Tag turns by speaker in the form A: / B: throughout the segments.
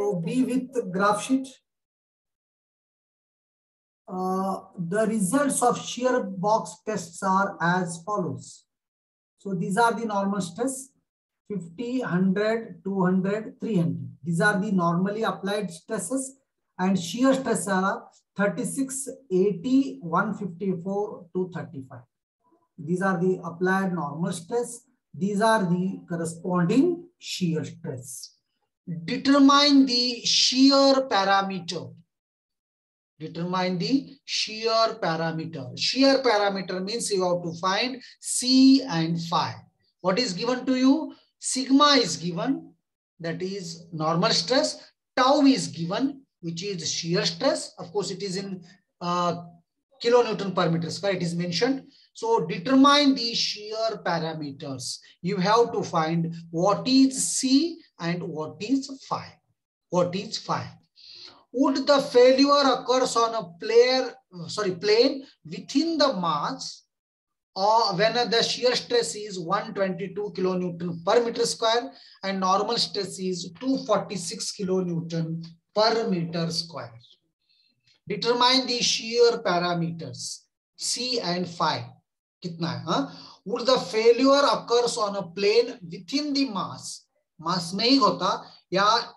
A: So be with the graph sheet. The results of shear box tests are as follows. So these are the normal stress: 50, 100, 200, 300. These are the normally applied stresses, and shear stress are 36, 80, 154, 235. These are the applied normal stress. These are the corresponding shear stress. Determine the shear parameter. Determine the shear parameter. Shear parameter means you have to find C and phi. What is given to you? Sigma is given, that is normal stress. Tau is given, which is shear stress. Of course, it is in kilonewton per meter square. It is mentioned. So determine the shear parameters. You have to find what is C and what is phi. What is phi? Would the failure occurs on a plane within the mass, or when the shear stress is 122 kilonewton per meter square and normal stress is 246 kilonewton per meter square. Determine the shear parameters C and phi. कितना है? Would the failure occurs on a plane within the mass, mass में ही होता, या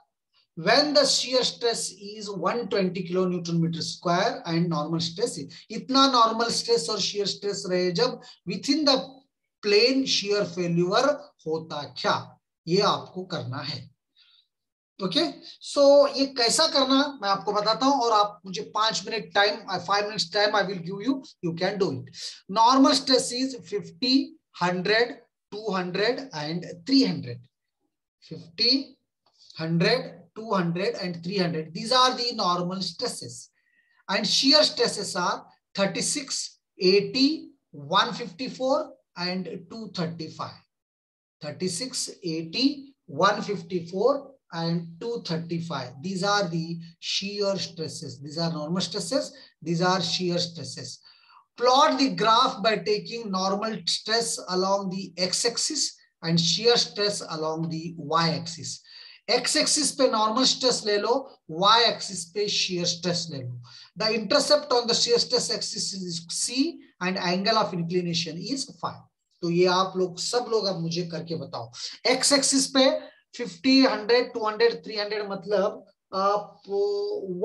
A: when the shear stress is 120 kilonewton meter square and normal stress is इतना normal stress और shear stress रहे जब within the plane shear failure होता क्या, ये आपको करना है. ओके, सो ये कैसा करना मैं आपको बताता हूं, और आप मुझे 5 minute time, 5 minutes time I will give you, you can do it. Normal stress is 50, 100, 200 and 300. 50, 100, 200 and 300. These are the normal stresses, and shear stresses are 36, 80, 154 and 235. 36, 80, 154 and 235. These are the shear stresses. These are normal stresses. These are shear stresses. Plot the graph by taking normal stress along the x-axis and shear stress along the y-axis. x-axis पे normal stress ले लो, y-axis पे shear stress ले लो. The intercept on the shear stress axis is C and angle of inclination is phi. तो ये आप लोग सब लोग अब मुझे करके बताओ. x-axis पे 50, 100, 200, 300 मतलब आप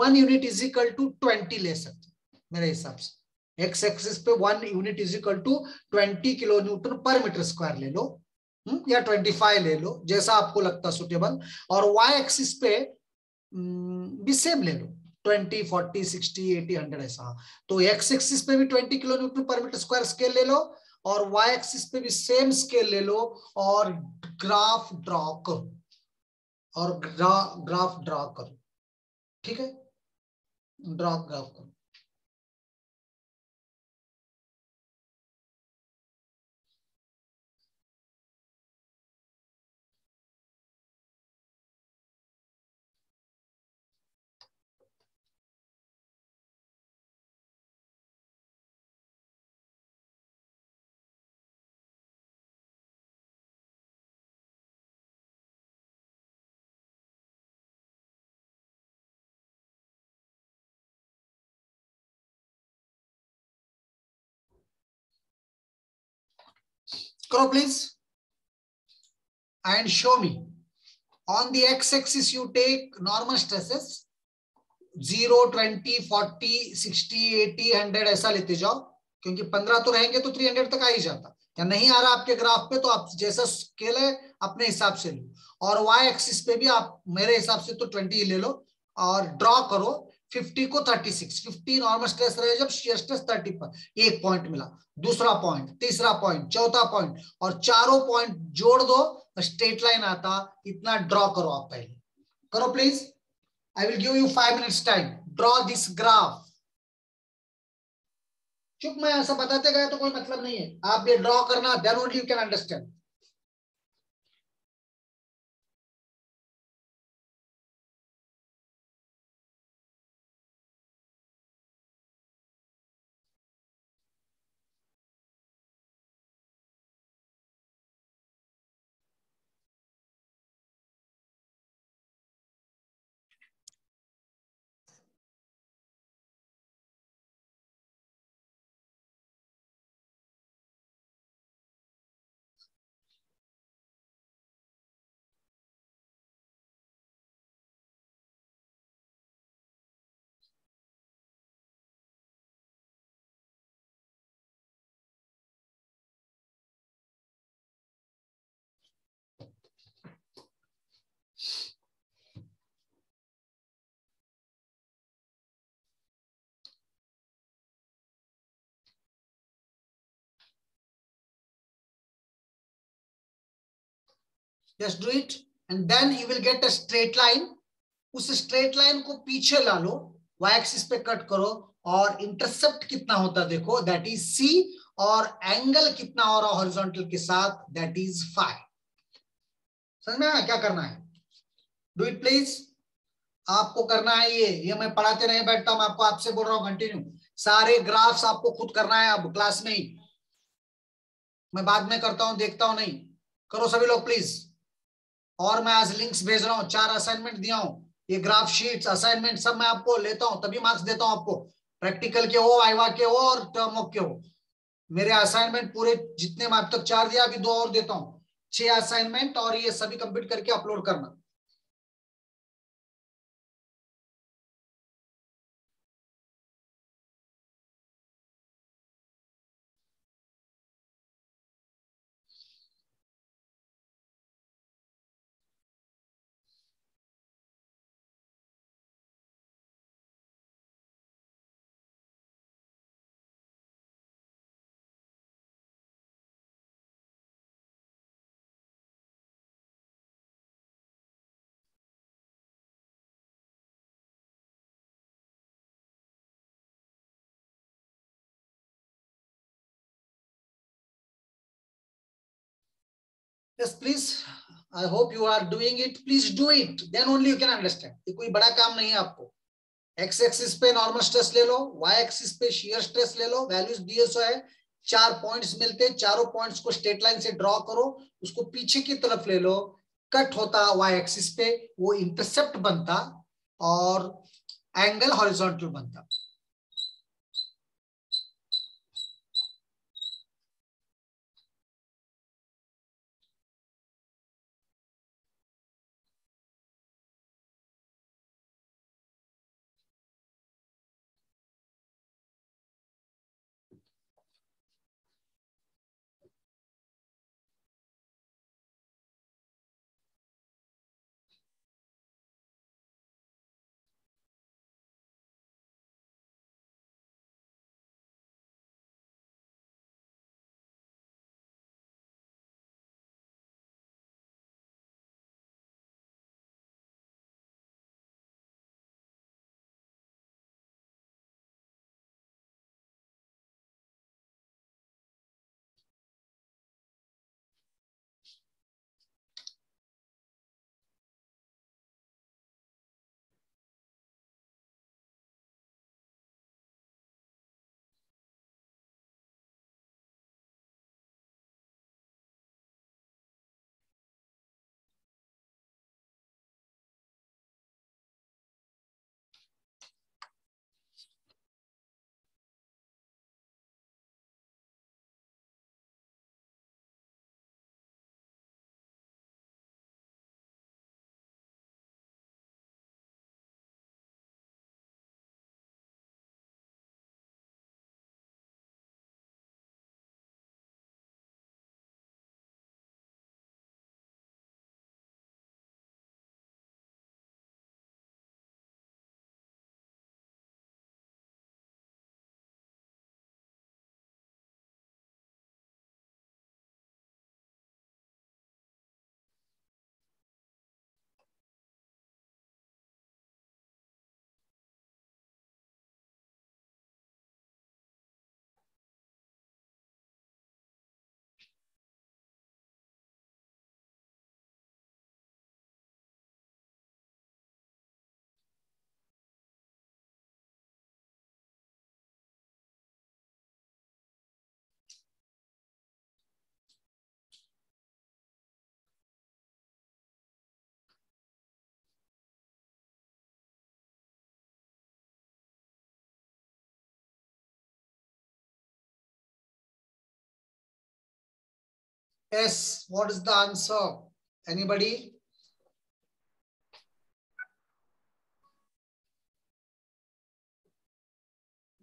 A: 1 यूनिट इज इक्वल टू 20 ले सकते मेरे हिसाब से. एक्स एक्सिस पे 1 unit is equal to 20 kilo newton per metre square ले लो, या 25 ले लो, जैसा आपको लगता सुटेबल. और वाई एक्सिस पे भी सेम ले लो, 20, 40, 60, 80, 100 ऐसा. तो एक्स एक्सिस पे भी 20 kilo newton per metre square scale ले लो, और वाई एक्सिस पे भी सेम स्केल ले लो, और ग्राफ ड्रॉ करो, और ग्राफ ड्रॉ करो. ठीक है, ग्राफ करो. करो please and show me. On the x-axis you take normal stresses 0, 20, 40, 60, 80, 100 ऐसा लेते जाओ, क्योंकि 15 तो रहेंगे तो 300 तक आ ही जाता. या नहीं आ रहा आपके ग्राफ पे तो आप जैसा स्केल है अपने हिसाब से लो, और वाई एक्सिस पे भी आप मेरे हिसाब से तो 20 ले लो, और ड्रॉ करो 50 को 36. 50 नॉर्मल स्ट्रेस रहे जब, शेयर स्ट्रेस 30 पर. एक पॉइंट मिला, दूसरा पॉइंट, तीसरा पॉइंट, चौथा पॉइंट, और चारों पॉइंट जोड़ दो, स्ट्रेट लाइन आता. इतना ड्रॉ करो आप पहले. करो please. I will give you 5 minutes time. Draw this graph. चुप मैं ऐसा बताते गए तो कोई मतलब नहीं है. आप ये ड्रॉ करना, then only you can understand. Just do it and then you will get a straight line. उस स्ट्रेट लाइन को पीछे ला लो, वाई एक्सिस पे कट करो, और इंटरसेप्ट कितना होता है देखो, दैट इज सी, और एंगल कितना हो रहा हॉरिजॉन्टल के साथ, दैट इज फाई. समझ में आया क्या करना है? Do it please. आपको करना है ये मैं पढ़ाते नहीं बैठता हूं, आपको आपसे बोल रहा हूं कंटिन्यू. सारे ग्राफ्स आपको खुद करना है अब क्लास में ही, मैं बाद में करता हूं, देखता हूं नहीं. करो सभी लोग प्लीज. और मैं आज लिंक्स भेज रहा हूं, 4 असाइनमेंट दिया हूं, ये ग्राफ शीट्स असाइनमेंट सब मैं आपको लेता हूं, तभी मार्क्स देता हूं आपको. प्रैक्टिकल के हो, वाइवा के हो, और टर्म के हो. मेरे असाइनमेंट पूरे जितने मैं अब तक 4 दिया, अभी 2 और देता हूं. 6 असाइनमेंट, और ये सभी कंप्लीट करके अपलोड करना. Yes, please. I hope you are doing it. Please do it. Then only you can understand. ये कोई बड़ा काम नहीं है आपको. एक्स एक्सिस पे नॉर्मल स्ट्रेस ले लो, वाई एक्सिस पे शियर स्ट्रेस ले लो, वैल्यूज दिए सो है, 4 पॉइंट्स मिलते, चारों पॉइंट्स को स्ट्रेट लाइन से ड्रॉ करो, उसको पीछे की तरफ ले लो, कट होता वाई एक्सिस पे, वो इंटरसेप्ट बनता, और एंगल हॉरिजॉन्टल बनता. Yes, what is the answer? Anybody?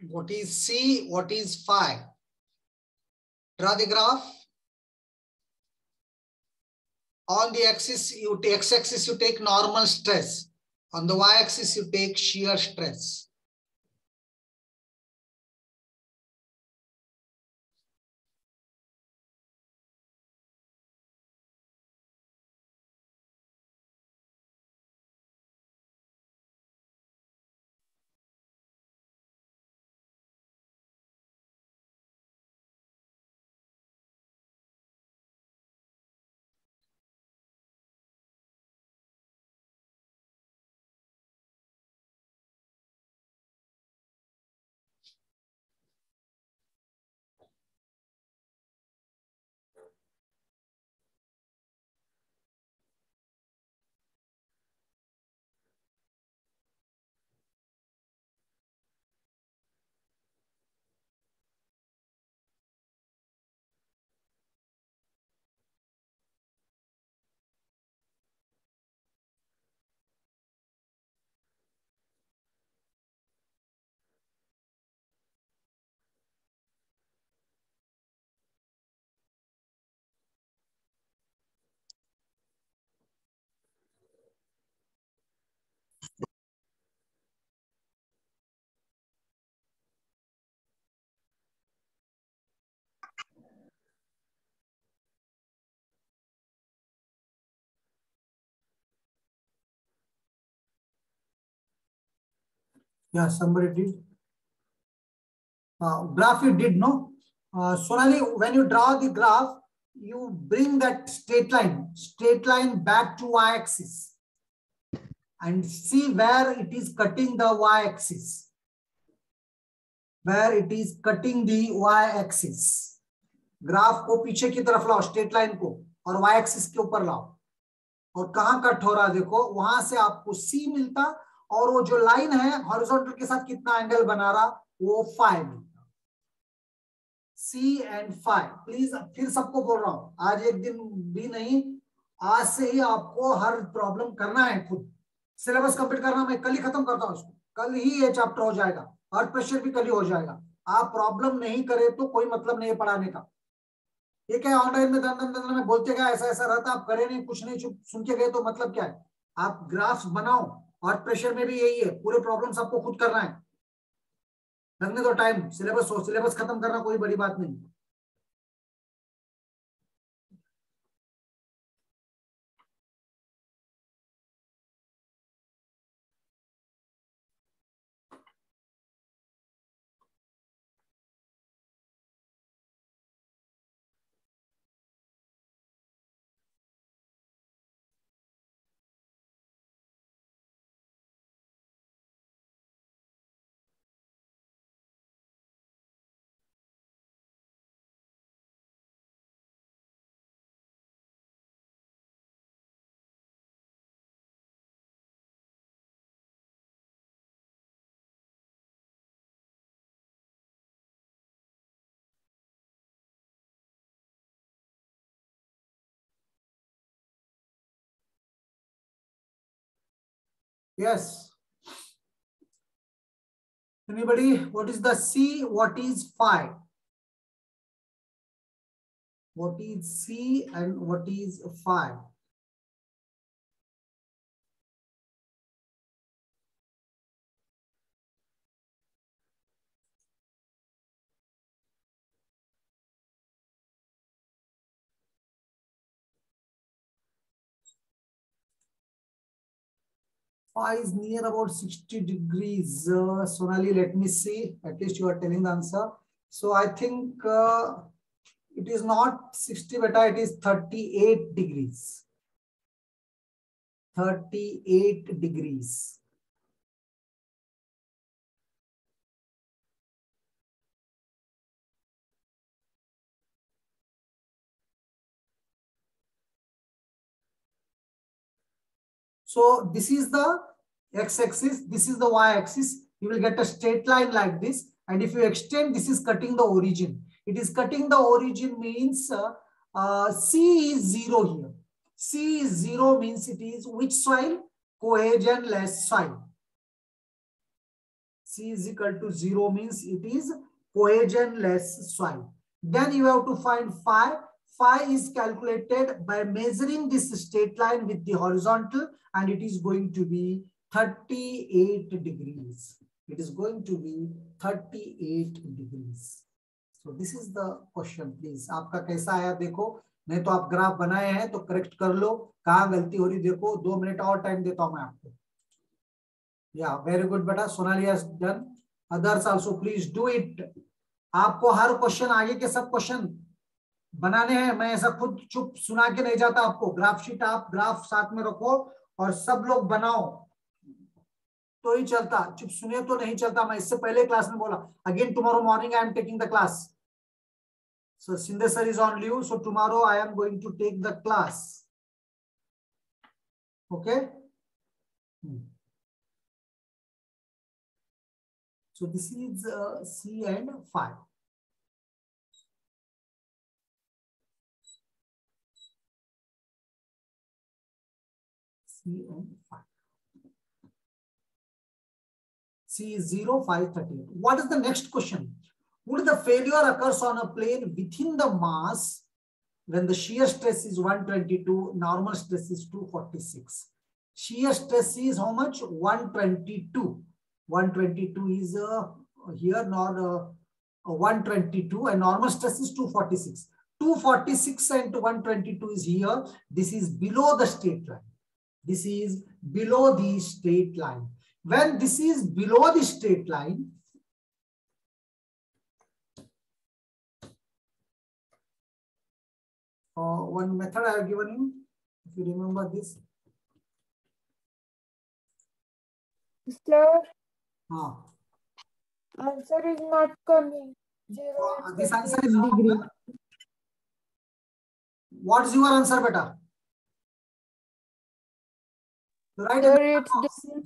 A: What is C? What is phi? Draw the graph. On the axis, you take x-axis, you take normal stress. On the y-axis, you take shear stress. Yeah, somebody did. Graph you did, no? Sonali, when you draw the graph, you bring that straight line back to y-axis and see where it is cutting the y-axis. Where it is cutting the y-axis. Graph को पीछे की तरफ लाओ, straight line को, और Y axis के ऊपर लाओ, और कहां कट हो रहा देखो, वहां से आपको सी मिलता, और वो जो लाइन है हॉरिजॉन्टल के साथ कितना एंगल बना रहा, वो 5 मिलता। सी एंड 5, प्लीज फिर सबको बोल रहा हूं, आज एक दिन भी नहीं, आज से ही आपको हर प्रॉब्लम करना है, खुद सिलेबस कंप्लीट करना। मैं कल ही खत्म करता हूं उसको, कल ही ये चैप्टर हो जाएगा, अर्थ प्रेशर भी कल ही हो जाएगा। आप प्रॉब्लम नहीं करे तो कोई मतलब नहीं है पढ़ाने का। ये क्या ऑनलाइन में दन में बोलते गए, ऐसा ऐसा रहता, आप करे नहीं, कुछ नहीं, चुप सुन के गए तो मतलब क्या है? आप ग्राफ्स बनाओ, और प्रेशर में भी यही है, पूरे प्रॉब्लम्स आपको खुद करना है। लगने दो टाइम, सिलेबस खत्म करना कोई बड़ी बात नहीं। Yes. Anybody? What is the C? What is phi? What is C and what is phi? Phi is near about 60 degrees. Sonali, let me see. At least you are telling the answer. So I think it is not 60, beta, it is 38 degrees. 38 degrees. So this is the x-axis, this is the y-axis. You will get a straight line like this. And if you extend, this is cutting the origin. It is cutting the origin means C is 0 here. C is 0 means it is which soil? Cohesionless soil. C is equal to 0 means it is cohesionless soil. Then you have to find phi. Phi is calculated by measuring this straight line with the horizontal, and it is going to be 38 degrees. It is going to be 38 degrees. So this is the question. Please, आपका कैसा आया देखो, नहीं तो आप graph बनाए हैं तो करेक्ट कर लो, कहाँ गलती हो रही देखो। 2 मिनट और टाइम देता हूं मैं आपको। Yeah, very good बेटा, Sonali has done. Others also please do it. आपको हर क्वेश्चन, आगे के सब क्वेश्चन बनाने हैं। मैं ऐसा खुद चुप सुना के नहीं जाता आपको। ग्राफ शीट आप ग्राफ साथ में रखो और सब लोग बनाओ तो ही चलता, चुप सुने तो नहीं चलता। मैं इससे पहले क्लास में बोला, again tomorrow morning I am taking the class. So Shinde sir is on leave, so tomorrow I am going to take the class. Okay, so this is C and phi. C and phi. C is 0, phi 38. What is the next question? Would the failure occurs on a plane within the mass when the shear stress is 122, normal stress is 246. Shear stress is how much? 122. 122 is here, not 122, and normal stress is 246. 246 and 122 is here. This is below the straight line. This is below the straight line. When this is below the straight line, one method I have given you, if you remember this.
B: Sir,
A: हाँ,
B: answer is not coming. 0 and
A: this answer is
B: 38 degree.
A: wrong. What is your answer, beta? Right.
B: Sir, it's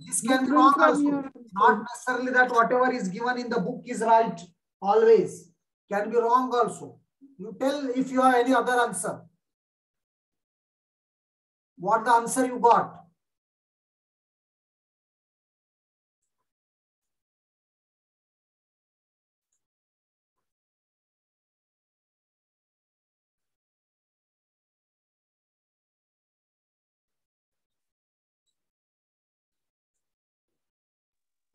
A: This can be wrong also. Not necessarily that whatever is given in the book is right always. Can be wrong also. You tell if you have any other answer. What the answer you got?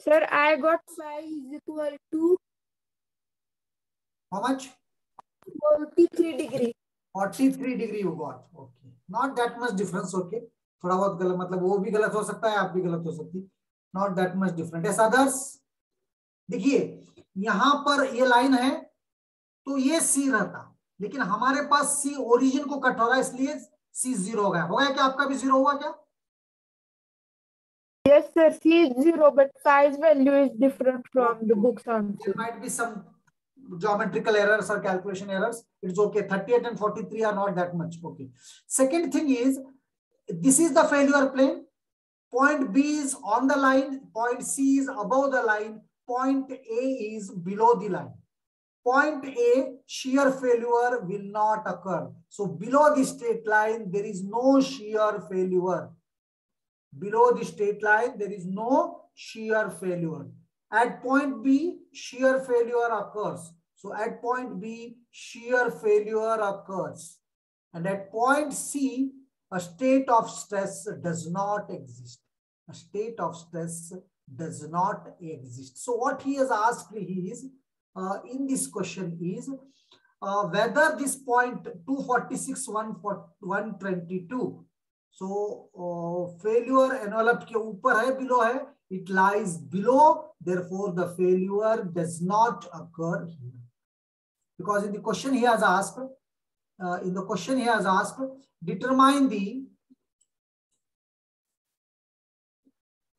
B: Sir, I got phi is equal to
A: How much?
B: 43 degree.
A: 43 degree you got. Okay. Not that much difference. Okay. थोड़ा बहुत गलत, मतलब वो भी गलत हो सकता है, आप भी गलत हो सकती. Not that much different. Yes, others. देखिए यहां पर ये लाइन है तो ये सी रहता, लेकिन हमारे पास सी ओरिजिन को कट हो रहा है, इसलिए सी 0 हो गया. हो गया क्या? आपका भी 0 हुआ क्या?
B: Yes, sir. C is 0, but phi's value is different from the book's answer.
A: There might be some geometrical errors or calculation errors. It's okay. 38 and 43 are not that much. Okay. Second thing is, this is the failure plane. Point B is on the line. Point C is above the line. Point A is below the line. Point A, shear failure will not occur. So below the straight line, there is no shear failure. Below the straight line, there is no shear failure. At point B, shear failure occurs. So at point B, shear failure occurs. And at point C, a state of stress does not exist. A state of stress does not exist. So what he has asked is, in this question is, whether this point 246, 122, so failure envelope के ऊपर है, below है, it lies below, therefore the failure does not occur here. Because in the question he has asked, determine the,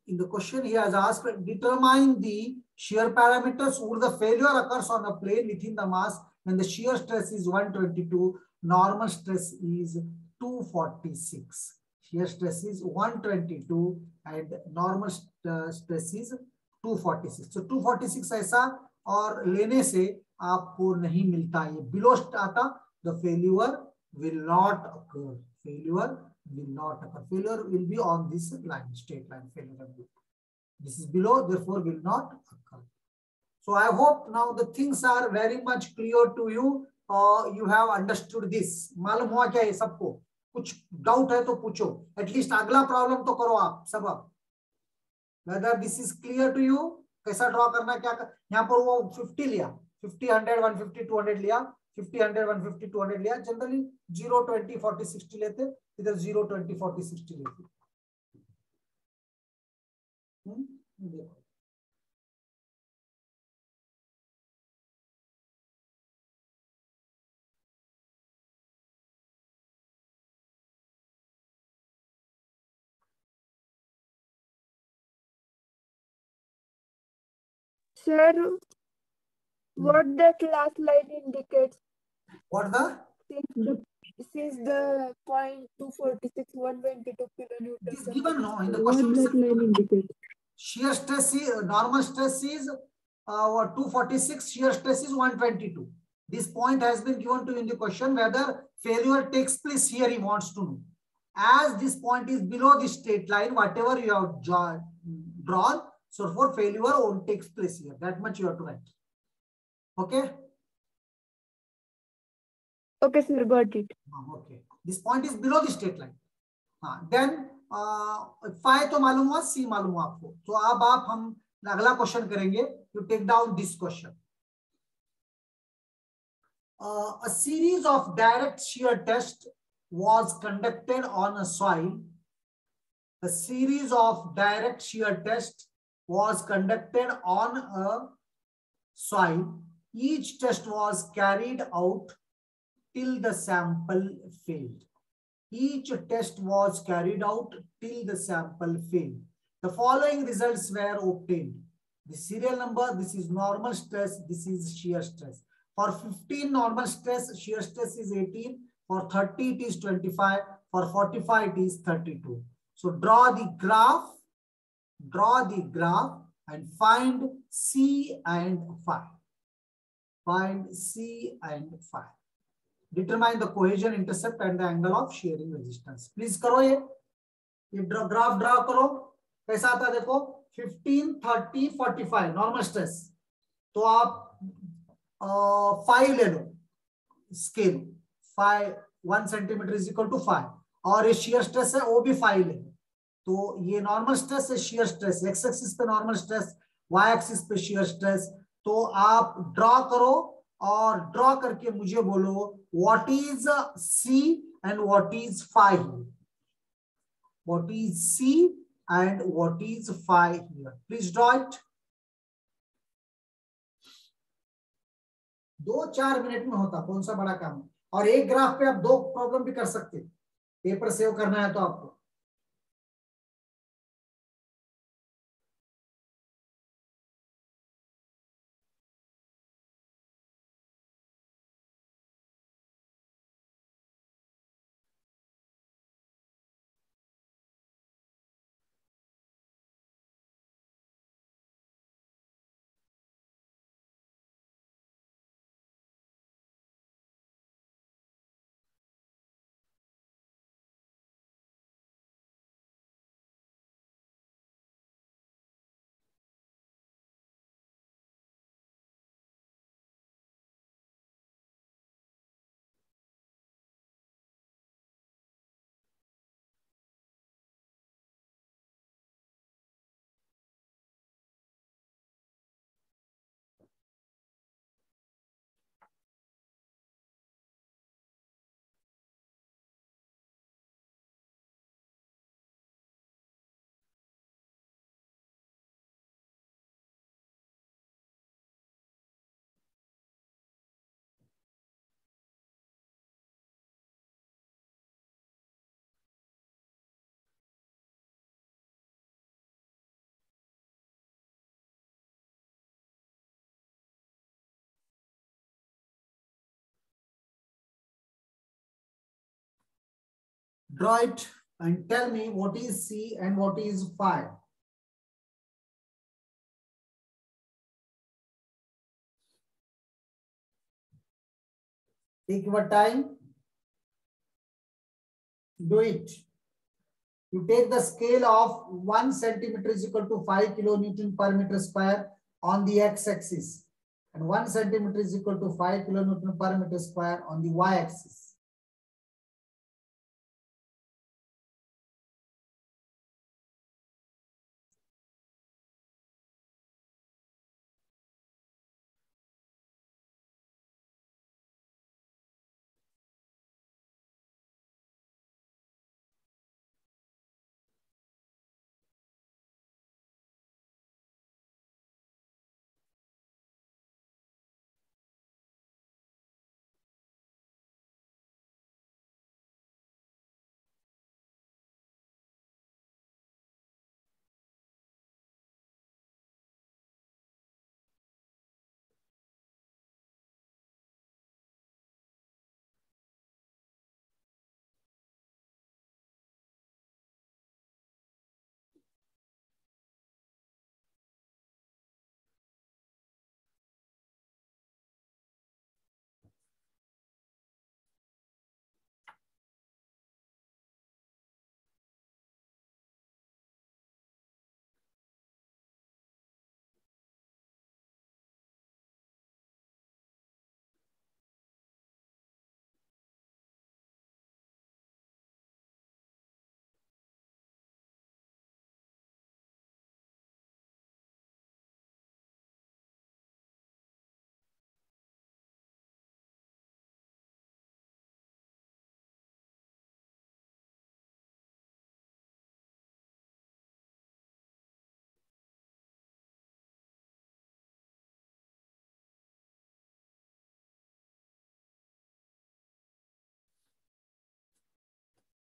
A: determine the shear parameters where the failure occurs on a plane within the mass when the shear stress is 122, normal stress is 246. Shear stress is 122 and normal stress is 246. So 246 ऐसा और लेने से आपको नहीं मिलता, ये below आता, the failure will not occur. Failure will not occur. Failure will be on this line, straight line failure. This is below, therefore will not occur. So I hope now the things are very much clear to you. You have understood this. मालूम हुआ क्या ये सबको? कुछ doubt है तो पूछो. At least अगला प्रॉब्लम तो करो आप सब. Whether this is clear to you? कैसा ड्रॉ करना, क्या यहाँ पर वो 50 लिया, 50, 100, 150, 200 लिया, 50, 100, 150, 200 लिया. जनरली 0, 20, 40, 60 लेते, इधर 0, 20, 40, 60 लेते. देखो
B: Sir, what that last line indicates?
A: what the?
B: Since the point 246, 122 kilonewtons.
A: This given no in the
B: What
A: question.
B: that line indicates?
A: Shear stress is normal stress is 246. Shear stress is 122. This point has been given to you in the question. Whether failure takes place here, he wants to know. As this point is below the straight line, whatever you have drawn, so for failure won't takes place here. That much you have to write. Okay.
B: Okay, sir, got it.
A: Okay. This point is below the straight line. Then phi तो मालूम हुआ, C मालूम हुआ आपको. तो अब आप हम अगला क्वेश्चन करेंगे. You take down this question. A series of direct shear tests was conducted on a soil. A series of direct shear tests was conducted on a soil. Each test was carried out till the sample failed. Each test was carried out till the sample failed. The following results were obtained. The serial number, this is normal stress, this is shear stress. For 15 normal stress, shear stress is 18. For 30, it is 25. For 45, it is 32. So draw the graph and find C and phi. Find C and phi. Determine the cohesion, intercept and the angle of shearing resistance. Please करो ये graph draw करो. कैसा आता है देखो, 15, 30, 45 normal stress. तो आप 5 ले लो scale. 5 1 centimetre is equal to 5. और ये शेयर स्ट्रेस है, वो भी 5 ले लो. तो ये नॉर्मल स्ट्रेस है, शेयर स्ट्रेस. एक्स एक्सिस पे नॉर्मल स्ट्रेस, वाई एक्सिस पे शेयर स्ट्रेस. तो आप ड्रॉ करो और ड्रॉ करके मुझे बोलो what is c and what is phi. What is c and what is phi here. Please draw it. 2-4 minute में होता, कौन सा बड़ा काम है. और एक ग्राफ पे आप 2 प्रॉब्लम भी कर सकते. पेपर सेव करना है तो आपको. Draw it and tell me what is C and what is phi. Take your time. Do it. You take the scale of 1 centimeter is equal to 5 kilonewton per meter square on the x-axis, and 1 centimeter is equal to 5 kilonewton per meter square on the y-axis.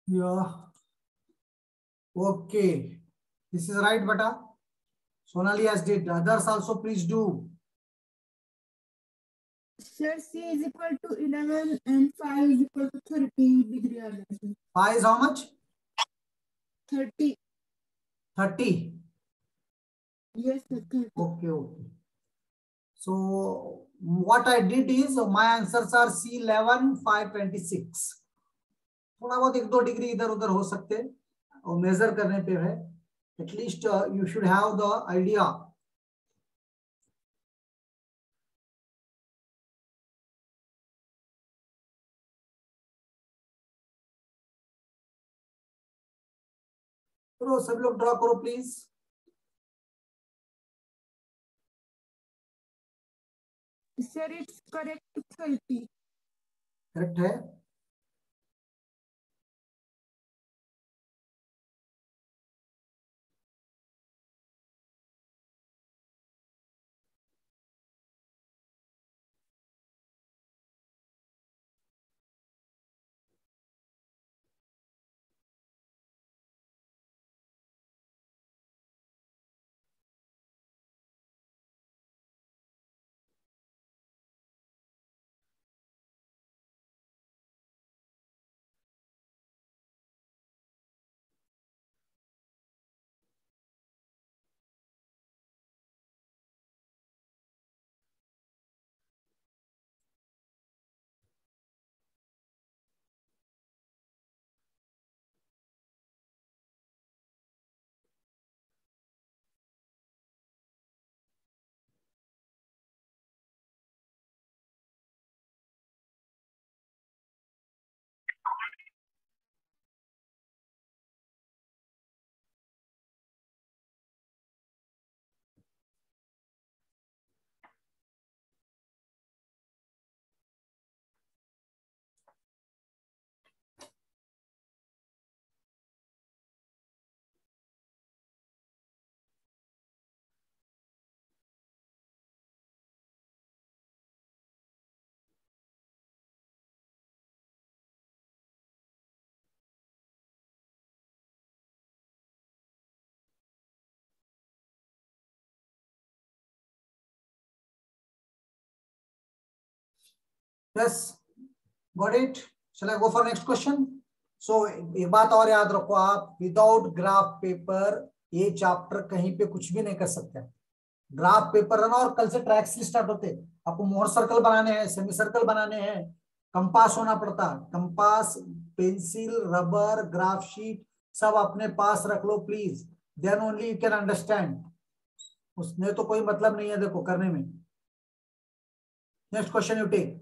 A: Yeah. Okay. This is right, beta. Sonali has did. Others also please do.
B: Sir, C is equal to 11 and phi is equal to 30 degree Celsius.
A: Pi is how much?
B: 30.
A: 30.
B: Yes, sir. 30.
A: Okay, okay. So what I did is my answers are C11, 526. थोड़ा बहुत 1-2 degree इधर उधर हो सकते और major करने पे है. At least you should have the idea. तो सब लोग ड्रॉ करो please.
B: Sir, it's correct to 30.
A: Correct है. Yes, got it. Shall I go for next question? So एक बात और याद रखो आप, विदाउट ग्राफ पेपर ये चैप्टर कहीं पे कुछ भी नहीं कर सकते. ग्राफ पेपर है ना, और कल से ट्रैक्स स्टार्ट होते. आपको मोहर सर्कल बनाने हैं, सेमी सर्कल बनाने हैं, कंपास होना पड़ता. Compass, pencil, rubber, graph sheet सब अपने पास रख लो please. Then only you can understand. उसमें तो कोई मतलब नहीं है देखो करने में. Next question you take.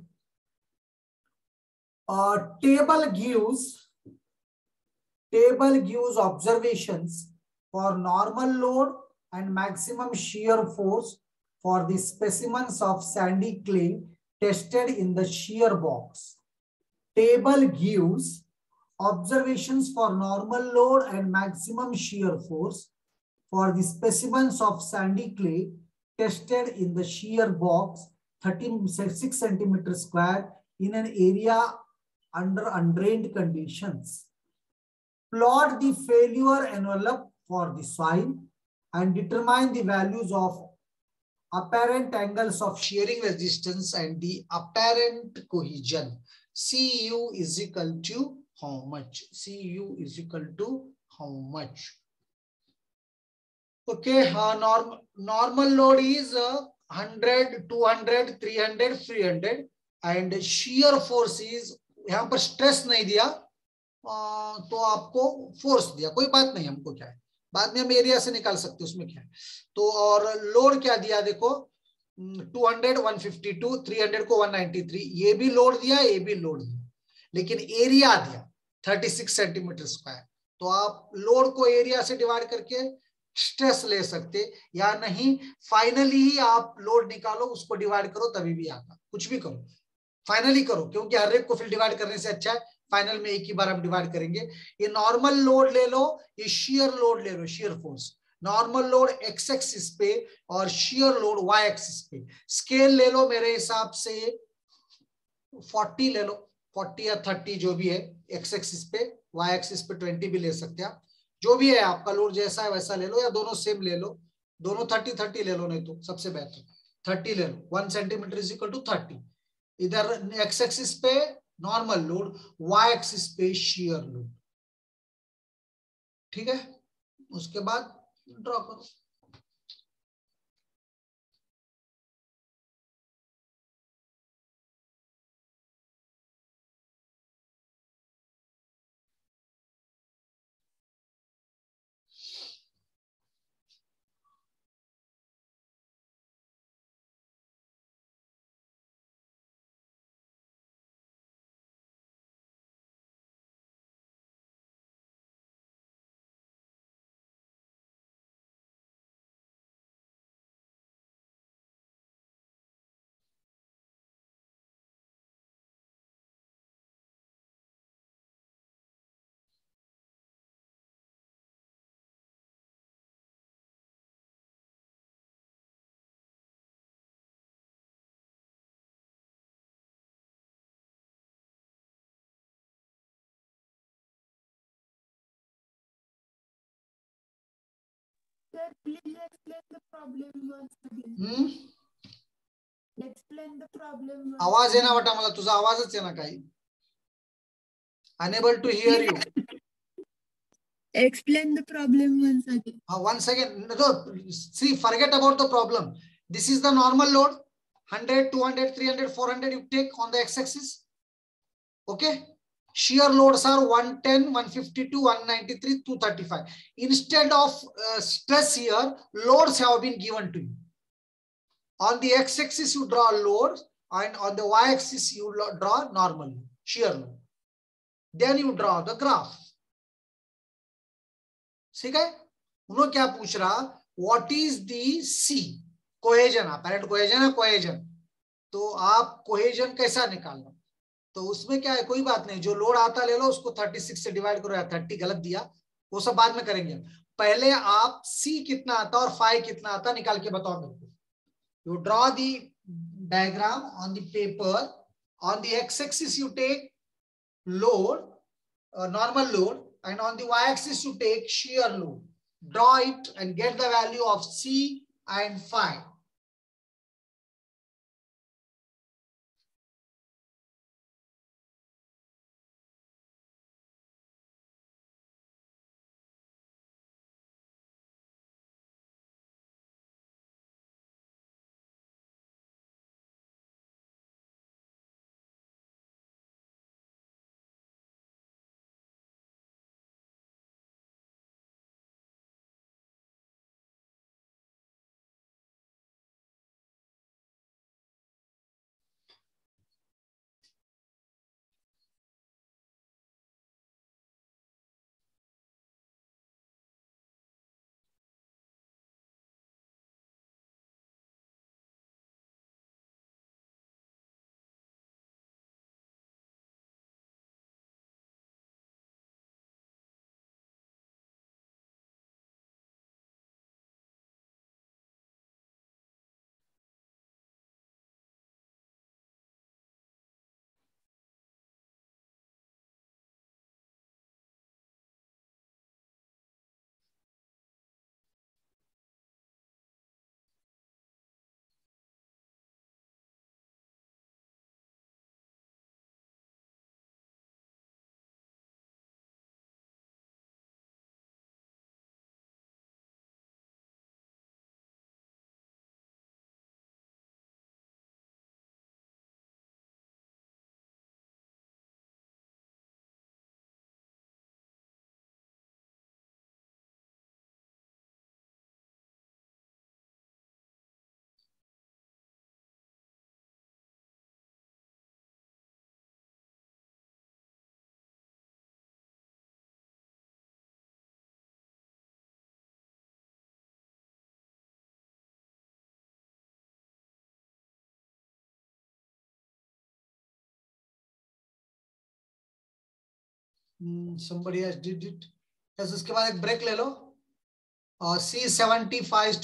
A: Table gives observations for normal load and maximum shear force for the specimens of sandy clay tested in the shear box. Table gives observations for normal load and maximum shear force for the specimens of sandy clay tested in the shear box 36 centimeters square in an area under undrained conditions. Plot the failure envelope for the soil and determine the values of apparent angles of shearing resistance and the apparent cohesion. Cu is equal to how much? Cu is equal to how much? Okay, normal load is 100, 200, 300, 300 and shear force is, यहाँ पर stress नहीं दिया तो आपको force दिया, कोई बात नहीं, हमको क्या है बाद में हम एरिया से निकाल सकते हैं, उसमें क्या है. तो और लोड क्या दिया देखो, 200 152, 300 को 193, ये भी लोड दिया, ये भी लोड दिया, लेकिन एरिया दिया 36 सेंटीमीटर स्क्वायर. तो आप लोड को एरिया से डिवाइड करके स्ट्रेस ले सकते या नहीं. फाइनली ही आप लोड निकालो, उसको डिवाइड करो, तभी भी आता. कुछ भी करो, फाइनली करो, क्योंकि हर एक को फिर डिवाइड करने से अच्छा है फाइनल में एक ही बार हम डिवाइड करेंगे. ये नॉर्मल लोड ले लो, ये शेयर लोड ले लो, shear force. Normal load x axis पे और शेयर लोड वाई एक्सिस पे. स्केल ले लो, मेरे हिसाब से 40 ले लो, 40 या 30 जो भी है, एक्स एक्सिस पे, वाई एक्सिस पे 20 भी ले सकते हैं आप, जो भी है आपका लोड जैसा है वैसा ले लो, या दोनों सेम ले लो, दोनों 30-30 ले लो, नहीं तो सबसे बेहतर 30 ले लो। 1 सेंटीमीटर इज इक्वल टू 30। इधर एक्स एक्सिस पे नॉर्मल लोड, वाई एक्सिस पे शियर लोड। ठीक है, उसके बाद ड्रॉ करो।
B: Sir, please explain the problem once again. Explain the problem once
A: आवाज
B: again.
A: येना वाटा मला, तुझा आवाजच येना काही. Unable to hear you.
B: Explain the problem once again.
A: Once again, no, see, forget about the problem. This is the normal load, 100, 200, 300, 400 you take on the x-axis. Okay. Shear loads are 110, 152, 193, 235. Instead of stress here, loads have been given to you. On the x-axis you draw load, and on the y-axis you draw normal shear load. Then you draw the graph. ठीक है, उन्होंने क्या पूछ रहा, what is the c cohesion, apparent cohesion है, cohesion, तो आप cohesion कैसा निकालना, तो उसमें क्या है, कोई बात नहीं, जो लोड आता ले लो, उसको 36 से डिवाइड करो, या 30 गलत दिया, वो सब बाद में करेंगे, पहले आप सी कितना आता और फाई कितना आता निकाल के बताओ मेरे को। You draw the diagram on the paper, on the x axis you take load, normal load, and on the y-axis you take shear load. Draw it and get the value of C and phi. Somebody has did it. उसके बाद एक break ले लो, और C75